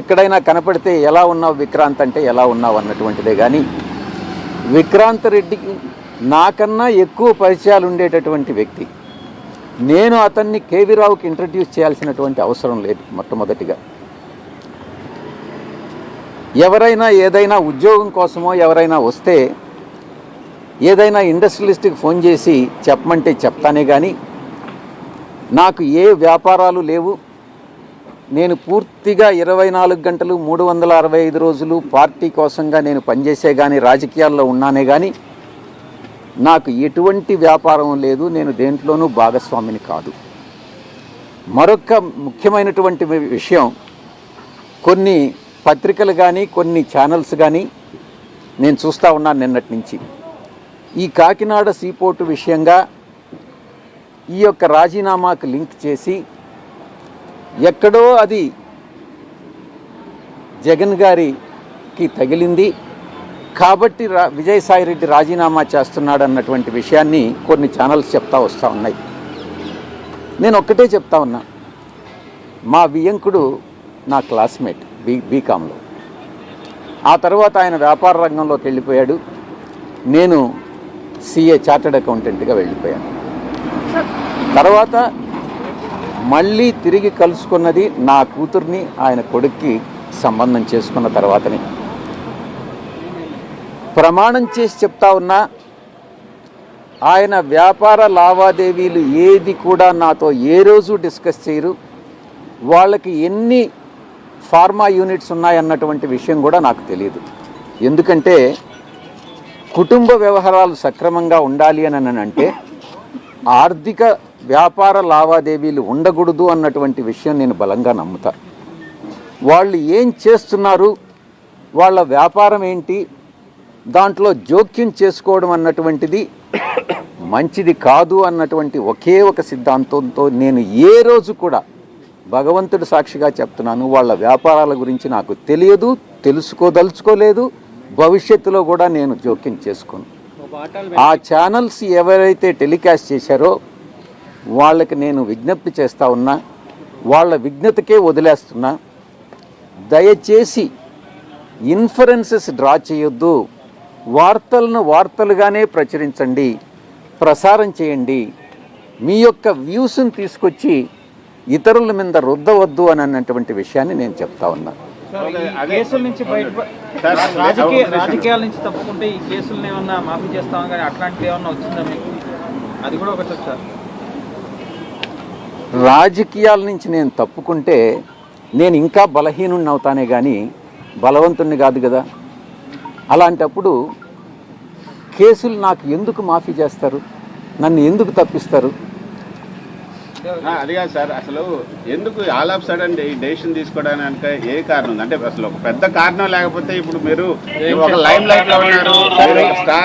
ఎక్కడైనా కనపడితే ఎలా ఉన్నావు విక్రాంత్ అంటే ఎలా ఉన్నావు అన్నటువంటిదే. కానీ విక్రాంత్ రెడ్డికి నాకన్నా ఎక్కువ పరిచయాలు ఉండేటటువంటి వ్యక్తి. నేను అతన్ని కేవీ రావుకి ఇంట్రడ్యూస్ చేయాల్సినటువంటి అవసరం లేదు. మొట్టమొదటిగా ఎవరైనా ఏదైనా ఉద్యోగం కోసమో ఎవరైనా వస్తే ఏదైనా ఇండస్ట్రియలిస్ట్కి ఫోన్ చేసి చెప్పమంటే చెప్తానే. కానీ నాకు ఏ వ్యాపారాలు లేవు. నేను పూర్తిగా 24 గంటలు 365 రోజులు పార్టీ కోసంగా నేను పనిచేసే కానీ రాజకీయాల్లో ఉన్నానే. కానీ నాకు ఎటువంటి వ్యాపారం లేదు. నేను దేంట్లోనూ భాగస్వామిని కాదు. మరొక ముఖ్యమైనటువంటి విషయం, కొన్ని పత్రికలు కానీ కొన్ని ఛానల్స్ కానీ నేను చూస్తూ ఉన్నాను నిన్నటి నుంచి. ఈ కాకినాడ సీపోర్టు విషయంగా ఈ యొక్క రాజీనామాకు లింక్ చేసి ఎక్కడో అది జగన్ గారికి తగిలింది కాబట్టి విజయసాయిరెడ్డి రాజీనామా చేస్తున్నాడు అన్నటువంటి విషయాన్ని కొన్ని ఛానల్స్ చెప్తా వస్తూ ఉన్నాయి. నేను ఒక్కటే చెప్తా ఉన్నా, మా వియంకుడు నా క్లాస్మేట్ బీకాంలో. ఆ తర్వాత ఆయన వ్యాపార రంగంలోకి వెళ్ళిపోయాడు. నేను సిఏ చార్టెడ్ అకౌంటెంట్గా వెళ్ళిపోయాను. తర్వాత మళ్ళీ తిరిగి కలుసుకున్నది నా కూతుర్ని ఆయన కొడుక్కి సంబంధం చేసుకున్న తర్వాతనే. ప్రమాణం చేసి చెప్తా ఉన్నా, ఆయన వ్యాపార లావాదేవీలు ఏది కూడా నాతో ఏ రోజు డిస్కస్ చేయరు. వాళ్ళకి ఎన్ని ఫార్మా యూనిట్స్ ఉన్నాయన్నటువంటి విషయం కూడా నాకు తెలియదు. ఎందుకంటే కుటుంబ వ్యవహారాలు సక్రమంగా ఉండాలి అని అంటే ఆర్థిక వ్యాపార లావాదేవీలు ఉండకూడదు అన్నటువంటి విషయం నేను బలంగా నమ్ముతా. వాళ్ళు ఏం చేస్తున్నారు, వాళ్ళ వ్యాపారం ఏంటి, దాంట్లో జోక్యం చేసుకోవడం అన్నటువంటిది మంచిది కాదు అన్నటువంటి ఒకే ఒక సిద్ధాంతంతో నేను ఏ రోజు కూడా భగవంతుడి సాక్షిగా చెప్తున్నాను, వాళ్ళ వ్యాపారాల గురించి నాకు తెలియదు, తెలుసుకోదలుచుకోలేదు, భవిష్యత్తులో కూడా నేను జోక్యం చేసుకోను. ఆ ఛానల్స్ ఎవరైతే టెలికాస్ట్ చేశారో వాళ్ళకి నేను విజ్ఞప్తి చేస్తూ ఉన్నా, వాళ్ళ విజ్ఞతకే వదిలేస్తున్నా. దయచేసి ఇన్ఫరెన్సెస్ డ్రా చేయొద్దు. వార్తలను వార్తలుగానే ప్రచురించండి, ప్రసారం చేయండి. మీ యొక్క వ్యూస్ని తీసుకొచ్చి ఇతరుల మీద రుద్దవద్దు అని అన్నటువంటి విషయాన్ని నేను చెప్తా ఉన్నా. కేసుల నుంచి రాజకీయాల నుంచి తప్పుకుంటే ఈ కేసులను ఏమన్నా మాఫీ చేస్తామని, కానీ అట్లాంటివి ఏమన్నా వచ్చిందా మీకు? అది కూడా ఒకటి సార్. రాజకీయాల నుంచి నేను తప్పుకుంటే నేను ఇంకా బలహీనుడిని అవుతానే కానీ బలవంతుణ్ణి కాదు కదా. అలాంటప్పుడు కేసులు నాకు ఎందుకు మాఫీ చేస్తారు, నన్ను ఎందుకు తప్పిస్తారు? అది కాదు సార్, అసలు ఎందుకు ఆల్ ఆఫ్ సడన్ డెసిషన్ తీసుకోవడానికి ఏ కారణం? అంటే అసలు ఒక పెద్ద కారణం లేకపోతే ఇప్పుడు మీరు ఒక లైమ్ లైట్ లో ఉన్నారు, స్టార్